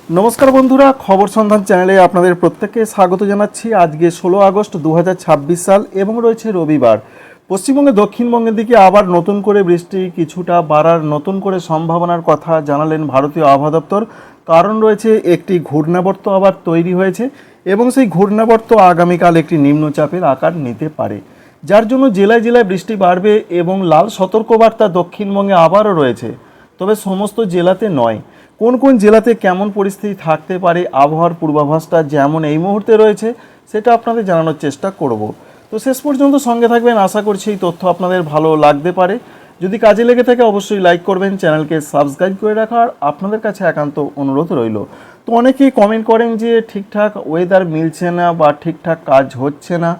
নমস্কার বন্ধুরা, খবর সন্ধান চ্যানেলে আপনাদের প্রত্যেককে স্বাগত জানাচ্ছি। আজকে 16 আগস্ট 2026 সাল এবং রয়েছে রবিবার। পশ্চিমবঙ্গে দক্ষিণবঙ্গের দিকে আবার নতুন করে বৃষ্টি কিছুটা বাড়ার নতুন করে সম্ভাবনার কথা জানালেন ভারতীয় আবহাওয়া দপ্তর। কারণ রয়েছে একটি ঘূর্ণাবর্ত আবার তৈরি হয়েছে এবং সেই ঘূর্ণাবর্ত আগামীকাল একটি নিম্নচাপের আকার নিতে পারে, যার জন্য জেলায় জেলায় বৃষ্টি বাড়বে এবং লাল সতর্কবার্তা দক্ষিণবঙ্গে আবারও রয়েছে। তবে সমস্ত জেলাতে নয়। কোন কোন জেলাতে কেমন পরিস্থিতি থাকতে পারে আবহাওয়ার পূর্বাভাসটা যেমন এই মুহূর্তে রয়েছে সেটা আপনাদের জানানোর চেষ্টা করব। তো শেষ পর্যন্ত সঙ্গে থাকবেন, আশা করছি এই তথ্য আপনাদের ভালো লাগতে পারে। যদি কাজে লেগে থাকে অবশ্যই লাইক করবেন, চ্যানেলকে সাবস্ক্রাইব করে রাখার আপনাদের কাছে একান্ত অনুরোধ রইল। তো অনেকেই কমেন্ট করেন যে ঠিকঠাক ওয়েদার মিলছে না বা ঠিকঠাক কাজ হচ্ছে না।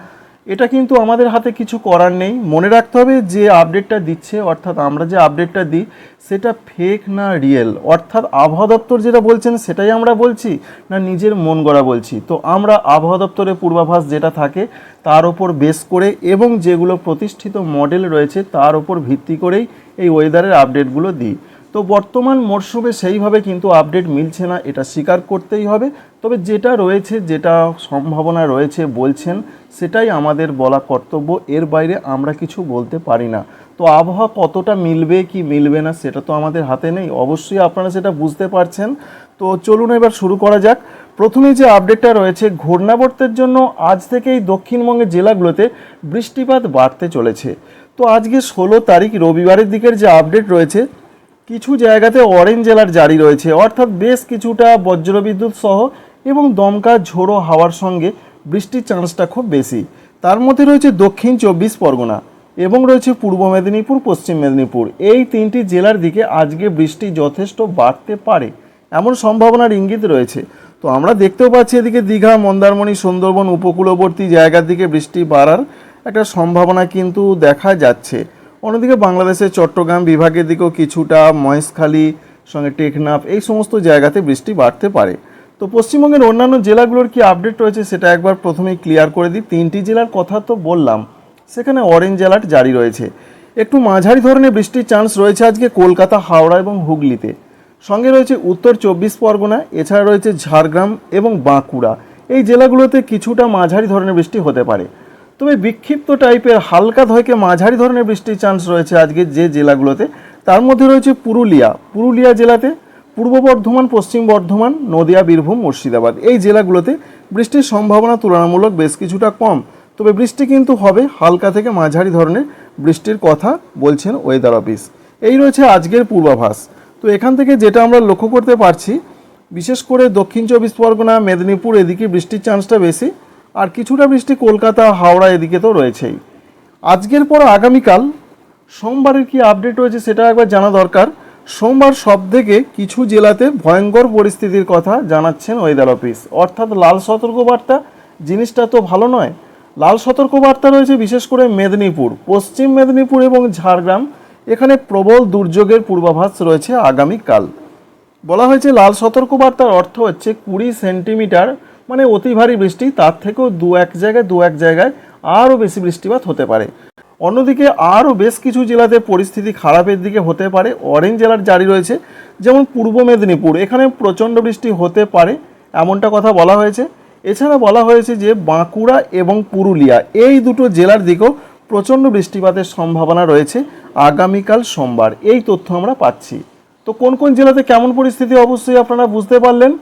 এটা কিন্তু আমাদের হাতে কিছু করার নেই। মনে রাখতে হবে যে আপডেটটা দিচ্ছে, অর্থাৎ আমরা যে আপডেটটা দিই সেটা ফেক না রিয়েল, অর্থাৎ আবহাওয়া দপ্তর যেটা বলছেন সেটাই আমরা বলছি না নিজের মন গড়া বলছি। তো আমরা আবহাওয়া দপ্তরের পূর্বাভাস যেটা থাকে তার ওপর বেস করে এবং যেগুলো প্রতিষ্ঠিত মডেল রয়েছে তার ওপর ভিত্তি করেই এই ওয়েদারের আপডেটগুলো দিই। তো বর্তমান মরশুমে সেইভাবে কিন্তু আপডেট মিলছে না, এটা স্বীকার করতেই হবে। তবে যেটা রয়েছে, যেটা সম্ভাবনা রয়েছে বলছেন, সেটাই আমাদের বলা কর্তব্য। এর বাইরে আমরা কিছু বলতে পারি না। তো আবহাওয়া কতটা মিলবে কি মিলবে না সেটা তো আমাদের হাতে নেই, অবশ্যই আপনারা সেটা বুঝতে পারছেন। তো চলুন এবার শুরু করা যাক। প্রথমেই যে আপডেটটা রয়েছে, ঘূর্ণাবর্তের জন্য আজ থেকেই দক্ষিণবঙ্গের জেলাগুলোতে বৃষ্টিপাত বাড়তে চলেছে। তো আজকে 16 তারিখ রবিবারের দিকের যে আপডেট রয়েছে, কিছু জায়গাতে অরেঞ্জ অ্যালার্ট জারি রয়েছে, অর্থাৎ বেশ কিছুটা বজ্রবিদ্যুৎ সহ এবং দমকা ঝোড়ো হাওয়ার সঙ্গে বৃষ্টির চান্সটা খুব বেশি। তার মধ্যে রয়েছে দক্ষিণ 24 পরগনা এবং রয়েছে পূর্ব মেদিনীপুর, পশ্চিম মেদিনীপুর। এই তিনটি জেলার দিকে আজকে বৃষ্টি যথেষ্ট বাড়তে পারে এমন সম্ভাবনার ইঙ্গিত রয়েছে। তো আমরা দেখতেও পাচ্ছি এদিকে দীঘা, মন্দারমণি, সুন্দরবন উপকূলবর্তী জায়গার দিকে বৃষ্টি বাড়ার একটা সম্ভাবনা কিন্তু দেখা যাচ্ছে। অন্যদিকে বাংলাদেশের চট্টগ্রাম বিভাগের দিকেও কিছুটা, মহেশখালী সঙ্গে টেকনাফ এই সমস্ত জায়গাতে বৃষ্টি বাড়তে পারে। তো পশ্চিমবঙ্গের অন্যান্য জেলাগুলোর কি আপডেট রয়েছে সেটা একবার প্রথমেই ক্লিয়ার করে দিই। তিনটি জেলার কথা তো বললাম, সেখানে অরেঞ্জ অ্যালার্ট জারি রয়েছে। একটু মাঝারি ধরনের বৃষ্টির চান্স রয়েছে আজকে কলকাতা, হাওড়া এবং হুগলিতে। সঙ্গে রয়েছে উত্তর 24 পরগনা, এছাড়া রয়েছে ঝাড়গ্রাম এবং বাঁকুড়া। এই জেলাগুলোতে কিছুটা মাঝারি ধরনের বৃষ্টি হতে পারে। তবে বিক্ষিপ্ত টাইপের হালকা থেকে মাঝারি ধরনের বৃষ্টির চান্স রয়েছে আজকে যে জেলাগুলোতে। তার মধ্যে রয়েছে পুরুলিয়া জেলাতে, পূর্ব বর্ধমান, পশ্চিম বর্ধমান, নদিয়া, বীরভূম, মুর্শিদাবাদ। এই জেলাগুলোতে বৃষ্টির সম্ভাবনা তুলনামূলক বেশ কিছুটা কম। তবে বৃষ্টি কিন্তু হবে, হালকা থেকে মাঝারি ধরনের বৃষ্টির কথা বলছেন ওয়েদার অফিস। এই রয়েছে আজকের পূর্বাভাস। তো এখান থেকে যেটা আমরা লক্ষ্য করতে পারছি, বিশেষ করে দক্ষিণ 24 পরগনা, মেদিনীপুর এদিকে বৃষ্টির চান্সটা বেশি, আর কিছুটা বৃষ্টি কলকাতা, হাওড়া এদিকে তো রয়েছেই। আজকের পর আগামীকাল সোমবারের কি আপডেট রয়েছে সেটা একবার জানা দরকার। সোমবার সব থেকে কিছু জেলাতে ভয়ঙ্কর পরিস্থিতির কথা জানাচ্ছেন ওয়েদার অফিস, অর্থাৎ লাল সতর্কবার্তা। জিনিসটা তো ভালো নয়। লাল সতর্কবার্তা রয়েছে বিশেষ করে মেদিনীপুর, পশ্চিম মেদিনীপুর এবং ঝাড়গ্রাম। এখানে প্রবল দুর্যোগের পূর্বাভাস রয়েছে আগামীকাল। বলা হয়েছে লাল সতর্কবার্তার অর্থ হচ্ছে 20 সেন্টিমিটার, মানে অতি ভারী বৃষ্টি। তার থেকেও দু এক জায়গায় আরও বেশি বৃষ্টিপাত হতে পারে। অন্যদিকে আরও বেশ কিছু জেলাতে পরিস্থিতি খারাপের দিকে হতে পারে। অরেঞ্জ অ্যালার্ট জারি রয়েছে, যেমন পূর্ব মেদিনীপুর, এখানে প্রচণ্ড বৃষ্টি হতে পারে এমনটা কথা বলা হয়েছে। এছাড়া বলা হয়েছে যে বাঁকুড়া এবং পুরুলিয়া এই দুটো জেলার দিকেও প্রচণ্ড বৃষ্টিপাতের সম্ভাবনা রয়েছে আগামীকাল সোমবার। এই তথ্য আমরা পাচ্ছি। তো কোন কোন জেলাতে কেমন পরিস্থিতি অবশ্যই আপনারা বুঝতে পারলেন।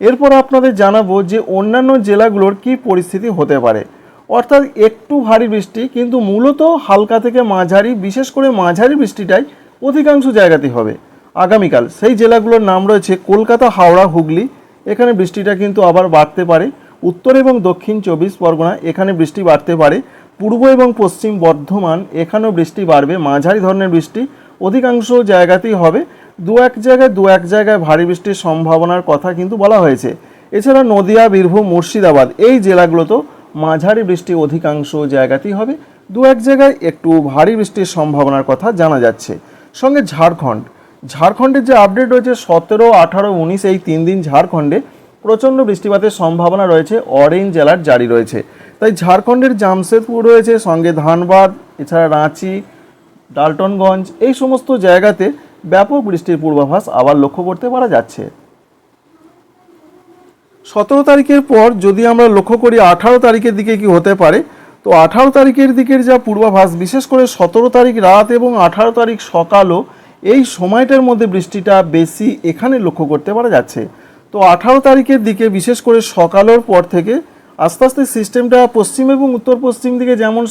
এরপর আপনাদের জানাবো যে অন্যান্য জেলাগুলোর কি পরিস্থিতি হতে পারে। অর্থাৎ একটু ভারী বৃষ্টি, কিন্তু মূলত হালকা থেকে মাঝারি, বিশেষ করে মাঝারি বৃষ্টিটাই অধিকাংশ জায়গাতেই হবে আগামীকাল। সেই জেলাগুলোর নাম রয়েছে কলকাতা, হাওড়া, হুগলি। এখানে বৃষ্টিটা কিন্তু আবার বাড়তে পারে। উত্তর এবং দক্ষিণ 24 পরগনা, এখানে বৃষ্টি বাড়তে পারে। পূর্ব এবং পশ্চিম বর্ধমান, এখানেও বৃষ্টি বাড়বে, মাঝারি ধরনের বৃষ্টি অধিকাংশ জায়গাতেই হবে। দু এক জায়গায় ভারী বৃষ্টির সম্ভাবনার কথা কিন্তু বলা হয়েছে। এছাড়া নদিয়া, বীরভূম, মুর্শিদাবাদ এই জেলাগুলোতেও মাঝারি বৃষ্টি অধিকাংশ জায়গাতেই হবে। দু এক জায়গায় একটু ভারী বৃষ্টির সম্ভাবনার কথা জানা যাচ্ছে। সঙ্গে ঝাড়খণ্ডের যে আপডেট রয়েছে 17, 18, 19 এই 3 দিন ঝাড়খণ্ডে প্রচণ্ড বৃষ্টিপাতের সম্ভাবনা রয়েছে, অরেঞ্জ অ্যালার্ট জারি রয়েছে। তাই ঝাড়খণ্ডের জামশেদপুর রয়েছে, সঙ্গে ধানবাদ, এছাড়া রাঁচি, ডালটনগঞ্জ এই সমস্ত জায়গাতে ব্যাপক বৃষ্টির পূর্বাভাস আবার লক্ষ্য করতে পারা যাচ্ছে। 17 তারিখের পর যদি আমরা লক্ষ্য করি 18 তারিখের দিকে কি হতে পারে, তো 18 তারিখের দিকের যা পূর্বাভাস, বিশেষ করে 17 তারিখ রাত এবং 18 তারিখ সকালও এই সময়টার মধ্যে বৃষ্টিটা বেশি এখানে লক্ষ্য করতে পারা যাচ্ছে। তো 18 তারিখের দিকে বিশেষ করে সকালের পর থেকে আস্তে আস্তে সিস্টেমটা পশ্চিম এবং উত্তর পশ্চিম দিকে যেমন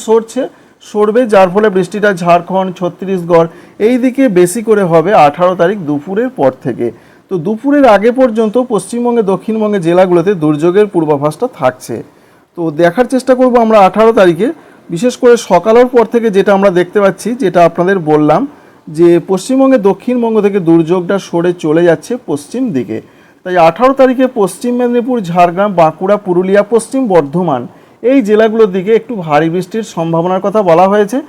সরবে, যার ফলে বৃষ্টিটা ঝাড়খণ্ড, ছত্তিশগড় এই দিকে বেশি করে হবে 18 তারিখ দুপুরের পর থেকে। তো দুপুরের আগে পর্যন্ত পশ্চিমবঙ্গে দক্ষিণবঙ্গে জেলাগুলোতে দুর্যোগের পূর্বাভাসটা থাকছে। তো দেখার চেষ্টা করব আমরা 18 তারিখে বিশেষ করে সকালের পর থেকে যেটা আমরা দেখতে পাচ্ছি, যেটা আপনাদের বললাম যে পশ্চিমবঙ্গে দক্ষিণবঙ্গ থেকে দুর্যোগটা সরে চলে যাচ্ছে পশ্চিম দিকে। তাই 18 তারিখে পশ্চিম মেদিনীপুর, ঝাড়গ্রাম, বাঁকুড়া, পুরুলিয়া, পশ্চিম বর্ধমান এই জেলাগুলোর দিকে একটু ভারী বৃষ্টির সম্ভাবনার কথা বলা হয়েছে।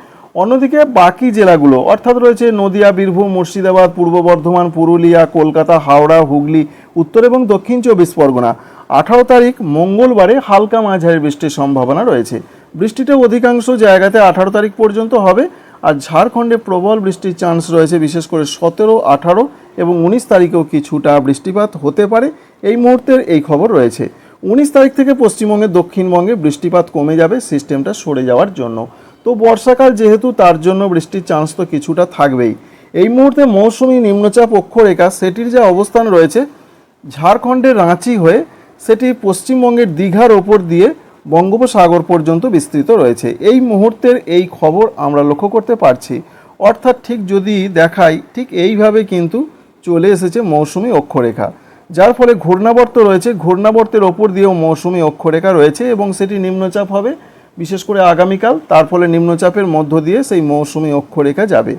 অন্যদিকে বাকি জেলাগুলো অর্থাৎ রয়েছে নদিয়া, বীরভূম, মুর্শিদাবাদ, পূর্ব বর্ধমান, পুরুলিয়া, কলকাতা, হাওড়া, হুগলি, উত্তর এবং দক্ষিণ 24 পরগনা 18 তারিখ মঙ্গলবারে হালকা মাঝারি বৃষ্টির সম্ভাবনা রয়েছে। বৃষ্টিটা অধিকাংশ জায়গাতে 18 তারিখ পর্যন্ত হবে। আর ঝাড়খণ্ডে প্রবল বৃষ্টির চান্স রয়েছে, বিশেষ করে 17, 18 এবং 19 তারিখেও কিছুটা বৃষ্টিপাত হতে পারে। এই মুহূর্তের এই খবর রয়েছে। 19 তারিখ থেকে পশ্চিমবঙ্গে দক্ষিণবঙ্গে বৃষ্টিপাত কমে যাবে সিস্টেমটা সরে যাওয়ার জন্য। তো বর্ষাকাল যেহেতু, তার জন্য বৃষ্টির চান্স তো কিছুটা থাকবেই। এই মুহূর্তে মৌসুমী নিম্নচাপ অক্ষরেখা সেটির যে অবস্থান রয়েছে ঝাড়খণ্ডের রাঁচি হয়ে সেটি পশ্চিমবঙ্গের দীঘার ওপর দিয়ে বঙ্গোপসাগর পর্যন্ত বিস্তৃত রয়েছে। এই মুহূর্তের এই খবর আমরা লক্ষ্য করতে পারছি। অর্থাৎ ঠিক যদি দেখাই, ঠিক এইভাবে কিন্তু চলে এসেছে মৌসুমী অক্ষরেখা, যার ফলে ঘূর্ণাবর্ত রয়েছে, ঘূর্ণাবর্তের ওপর দিয়েও মৌসুমী অক্ষরেখা রয়েছে এবং সেটি নিম্নচাপ হবে বিশেষ করে আগামীকাল। তার ফলে নিম্নচাপের মধ্য দিয়ে সেই মৌসুমী অক্ষরেখা যাবে।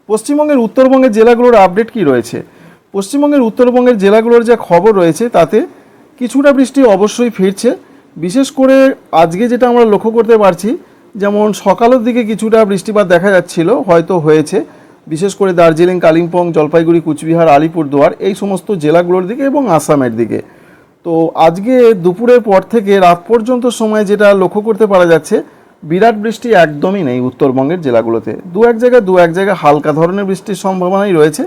পশ্চিমবঙ্গের উত্তরবঙ্গের জেলাগুলোর আপডেট কি রয়েছে? পশ্চিমবঙ্গের উত্তরবঙ্গের জেলাগুলোর যা খবর রয়েছে তাতে কিছুটা বৃষ্টি অবশ্যই ফিরছে। বিশেষ করে আজকে যেটা আমরা লক্ষ্য করতে পারছি, যেমন সকালের দিকে কিছুটা বৃষ্টিপাত দেখা যাচ্ছিল, হয়তো হয়েছে, বিশেষ করে দার্জিলিং, কালিম্পং, জলপাইগুড়ি, কুচবিহার, আলিপুরদুয়ার এই সমস্ত জেলাগুলোর দিকে এবং আসামের দিকে। তো আজকে দুপুরের পর থেকে রাত পর্যন্ত সময় যেটা লক্ষ্য করতে পারা যাচ্ছে, বিরাট বৃষ্টি একদমই নেই উত্তরবঙ্গের জেলাগুলোতে। দু এক জায়গায় হালকা ধরনের বৃষ্টির সম্ভাবনাই রয়েছে।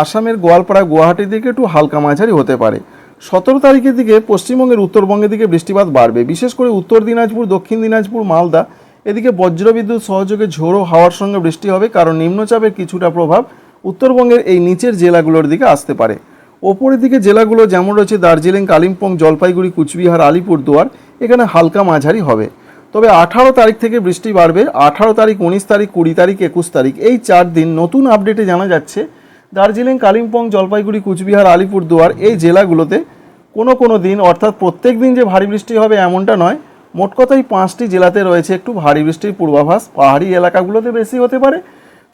আসামের গোয়ালপাড়া, গুয়াহাটির দিকে একটু হালকা মাঝারি হতে পারে। 17 তারিখের দিকে পশ্চিমবঙ্গের উত্তরবঙ্গের দিকে বৃষ্টিপাত বাড়বে, বিশেষ করে উত্তর দিনাজপুর, দক্ষিণ দিনাজপুর, মালদা এদিকে বজ্রবিদ্যুৎ সহযোগে ঝোড়ো হাওয়ার সঙ্গে বৃষ্টি হবে, কারণ নিম্নচাপের কিছুটা প্রভাব উত্তরবঙ্গের এই নিচের জেলাগুলোর দিকে আসতে পারে। ওপরের দিকে জেলাগুলো যেমন রয়েছে দার্জিলিং, কালিম্পং, জলপাইগুড়ি, কুচবিহার, আলিপুরদুয়ার এখানে হালকা মাঝারি হবে। তবে 18 তারিখ থেকে বৃষ্টি বাড়বে। 18 তারিখ, 19 তারিখ, 20 তারিখ, 21 তারিখ এই 4 দিন নতুন আপডেটে জানা যাচ্ছে দার্জিলিং, কালিম্পং, জলপাইগুড়ি, কুচবিহার, আলিপুরদুয়ার এই জেলাগুলোতে কোনো দিন অর্থাৎ প্রত্যেক দিন যে ভারী বৃষ্টি হবে এমনটা নয়। মোট কথাই 5টি জেলাতে রয়েছে একটু ভারী বৃষ্টির পূর্বাভাস। পাহাড়ি এলাকাগুলোতে বেশি হতে পারে।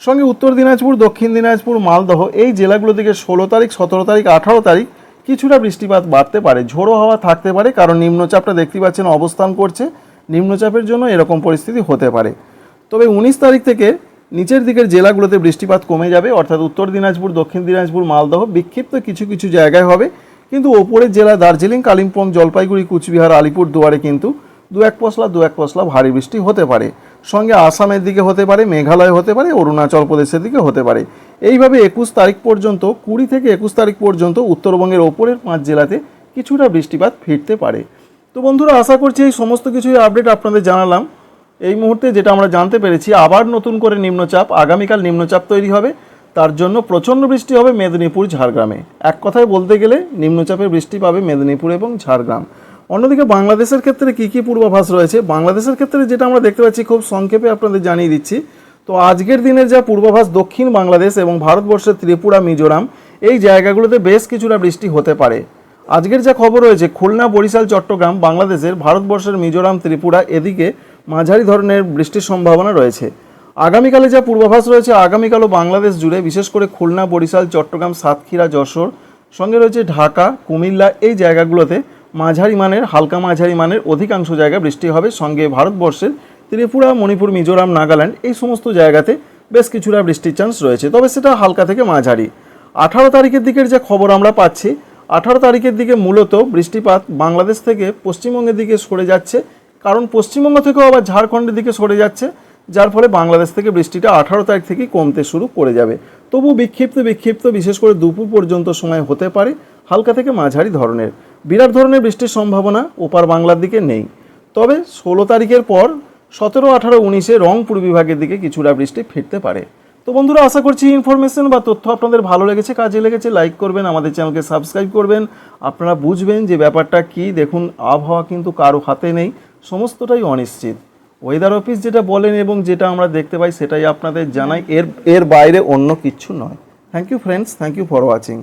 সঙ্গে উত্তর দিনাজপুর, দক্ষিণ দিনাজপুর, মালদহ এই জেলাগুলো থেকে 16 তারিখ, 17 তারিখ, 18 তারিখ কিছুটা বৃষ্টিপাত বাড়তে পারে, ঝোড়ো হাওয়া থাকতে পারে, কারণ নিম্নচাপটা দেখতে পাচ্ছেন অবস্থান করছে। নিম্নচাপের জন্য এরকম পরিস্থিতি হতে পারে। তবে 19 তারিখ থেকে নিচের দিকের জেলাগুলোতে বৃষ্টিপাত কমে যাবে, অর্থাৎ উত্তর দিনাজপুর, দক্ষিণ দিনাজপুর, মালদহ বিক্ষিপ্ত কিছু জায়গায় হবে। কিন্তু ওপরের জেলা দার্জিলিং, কালিম্পং, জলপাইগুড়ি, কুচবিহার, আলিপুরদুয়ারে কিন্তু দু এক পশলা ভারী বৃষ্টি হতে পারে। সঙ্গে আসামের দিকে হতে পারে, মেঘালয় হতে পারে, অরুণাচল প্রদেশের দিকে হতে পারে। এইভাবে 21 তারিখ পর্যন্ত, 20 থেকে 21 তারিখ পর্যন্ত উত্তরবঙ্গের ওপরের 5 জেলাতে কিছুটা বৃষ্টিপাত ফিরতে পারে। তো বন্ধুরা, আশা করছি এই সমস্ত কিছুই আপডেট আপনাদের জানালাম। এই মুহূর্তে যেটা আমরা জানতে পেরেছি, আবার নতুন করে নিম্নচাপ, আগামীকাল নিম্নচাপ তৈরি হবে, তার জন্য প্রচণ্ড বৃষ্টি হবে মেদিনীপুর, ঝাড়গ্রামে। এক কথায় বলতে গেলে নিম্নচাপের বৃষ্টি পাবে মেদিনীপুর এবং ঝাড়গ্রাম। অন্যদিকে বাংলাদেশের ক্ষেত্রে কী পূর্বাভাস রয়েছে, বাংলাদেশের ক্ষেত্রে যেটা আমরা দেখতে পাচ্ছি, খুব সংক্ষেপে আপনাদের জানিয়ে দিচ্ছি। তো আজকের দিনের যা পূর্বাভাস, দক্ষিণ বাংলাদেশ এবং ভারতবর্ষের ত্রিপুরা, মিজোরাম এই জায়গাগুলোতে বেশ কিছুটা বৃষ্টি হতে পারে। আজকের যা খবর রয়েছে, খুলনা, বরিশাল, চট্টগ্রাম বাংলাদেশের, ভারতবর্ষের মিজোরাম, ত্রিপুরা এদিকে মাঝারি ধরনের বৃষ্টির সম্ভাবনা রয়েছে। আগামীকালে যা পূর্বাভাস রয়েছে, আগামীকালও বাংলাদেশ জুড়ে বিশেষ করে খুলনা, বরিশাল, চট্টগ্রাম, সাতক্ষীরা, যশোর সঙ্গে রয়েছে ঢাকা, কুমিল্লা এই জায়গাগুলোতে মাঝারি মানের, হালকা মাঝারি মানের অধিকাংশ জায়গায় বৃষ্টি হবে। সঙ্গে ভারতবর্ষের ত্রিপুরা, মণিপুর, মিজোরাম, নাগাল্যান্ড এই সমস্ত জায়গাতে বেশ কিছুটা বৃষ্টির চান্স রয়েছে, তবে সেটা হালকা থেকে মাঝারি। 18 তারিখের দিকের যে খবর আমরা পাচ্ছি, 18 তারিখের দিকে মূলত বৃষ্টিপাত বাংলাদেশ থেকে পশ্চিমবঙ্গের দিকে সরে যাচ্ছে, কারণ পশ্চিমবঙ্গ থেকেও আবার ঝাড়খণ্ডের দিকে সরে যাচ্ছে, যার ফলে বাংলাদেশ থেকে বৃষ্টিটা 18 তারিখ থেকেই কমতে শুরু করে যাবে। তবু বিক্ষিপ্ত বিশেষ করে দুপুর পর্যন্ত সময় হতে পারে হালকা থেকে মাঝারি ধরনের। বিরাট ধরনের বৃষ্টির সম্ভাবনা ওপার বাংলার দিকে নেই। তবে 16 তারিখের পর 17, 18, 19-এ রংপুর বিভাগের দিকে কিছুটা বৃষ্টি ফিরতে পারে। তো বন্ধুরা, আশা করছি ইনফরমেশন বা তথ্য আপনাদের ভালো লেগেছে, কাজে লেগেছে। লাইক করবেন, আমাদের চ্যানেলকে সাবস্ক্রাইব করবেন। আপনারা বুঝবেন যে ব্যাপারটা কি। দেখুন, আবহাওয়া কিন্তু কারো হাতে নেই, সমস্তটাই অনিশ্চিত। ওয়েদার অফিস যেটা বলেন এবং যেটা আমরা দেখতে পাই সেটাই আপনাদের জানাই, এর বাইরে অন্য কিচ্ছু নয়। Thank you friends, thank you for watching.